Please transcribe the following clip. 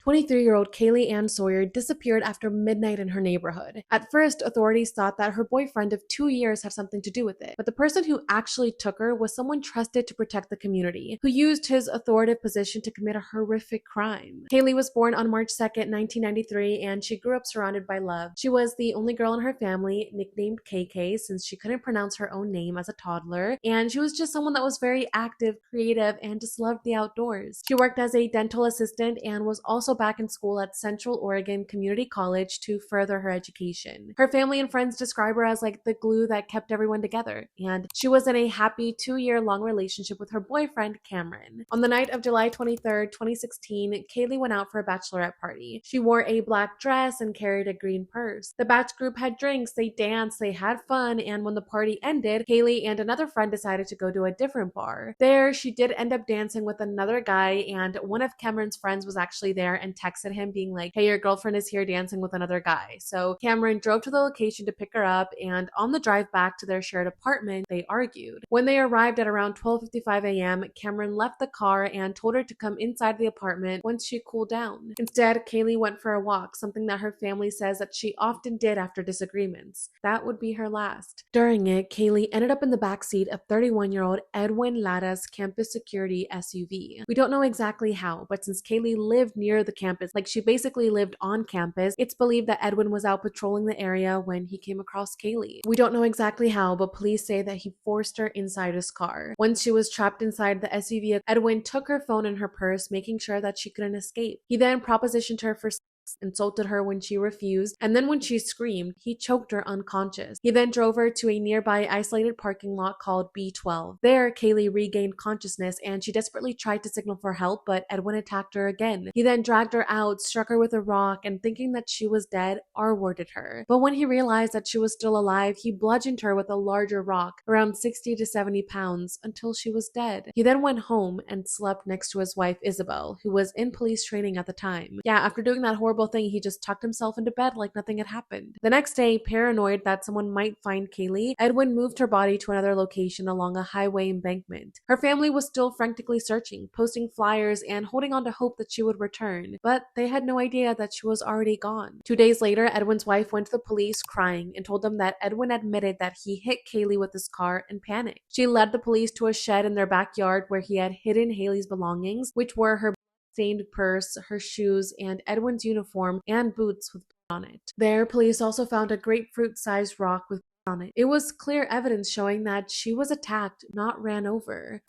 23-year-old Kaylee Anne Sawyer disappeared after midnight in her neighborhood. At first, authorities thought that her boyfriend of 2 years had something to do with it, but the person who actually took her was someone trusted to protect the community, who used his authoritative position to commit a horrific crime. Kaylee was born on March 2nd, 1993, and she grew up surrounded by love. She was the only girl in her family, nicknamed KK since she couldn't pronounce her own name as a toddler, and she was just someone that was very active, creative, and just loved the outdoors. She worked as a dental assistant and was also back in school at Central Oregon Community College to further her education. Her family and friends describe her as like the glue that kept everyone together, and she was in a happy 2-year-long relationship with her boyfriend, Cameron. On the night of July 23rd, 2016, Kaylee went out for a bachelorette party. She wore a black dress and carried a green purse. The batch group had drinks, they danced, they had fun, and when the party ended, Kaylee and another friend decided to go to a different bar. There, she did end up dancing with another guy, and one of Cameron's friends was actually there and texted him being like, "Hey, your girlfriend is here dancing with another guy." So Cameron drove to the location to pick her up, and on the drive back to their shared apartment, they argued. When they arrived at around 12:55 a.m., Cameron left the car and told her to come inside the apartment once she cooled down. Instead, Kaylee went for a walk, something that her family says that she often did after disagreements. That would be her last. During it, Kaylee ended up in the backseat of 31-year-old Edwin Lara's campus security SUV. We don't know exactly how, but since Kaylee lived near the campus, like she basically lived on campus, it's believed that Edwin was out patrolling the area when he came across Kaylee. We don't know exactly how, but police say that he forced her inside his car. Once she was trapped inside the SUV, Edwin took her phone and her purse, making sure that she couldn't escape. He then propositioned her for insulted her when she refused, and then when she screamed, he choked her unconscious. He then drove her to a nearby isolated parking lot called B12. There, Kaylee regained consciousness and she desperately tried to signal for help, but Edwin attacked her again. He then dragged her out, struck her with a rock, and thinking that she was dead, R-worded her. But when he realized that she was still alive, he bludgeoned her with a larger rock, around 60 to 70 pounds, until she was dead. He then went home and slept next to his wife, Isabel, who was in police training at the time. Yeah, after doing that horrible thing, he just tucked himself into bed like nothing had happened. The next day, paranoid that someone might find Kaylee, Edwin moved her body to another location along a highway embankment. Her family was still frantically searching, posting flyers and holding on to hope that she would return, but they had no idea that she was already gone. 2 days later, Edwin's wife went to the police crying and told them that Edwin admitted that he hit Kaylee with his car and panicked. She led the police to a shed in their backyard where he had hidden Haley's belongings, which were her stained purse, her shoes, and Edwin's uniform and boots with blood on it. There, police also found a grapefruit-sized rock with blood on it. It was clear evidence showing that she was attacked, not ran over.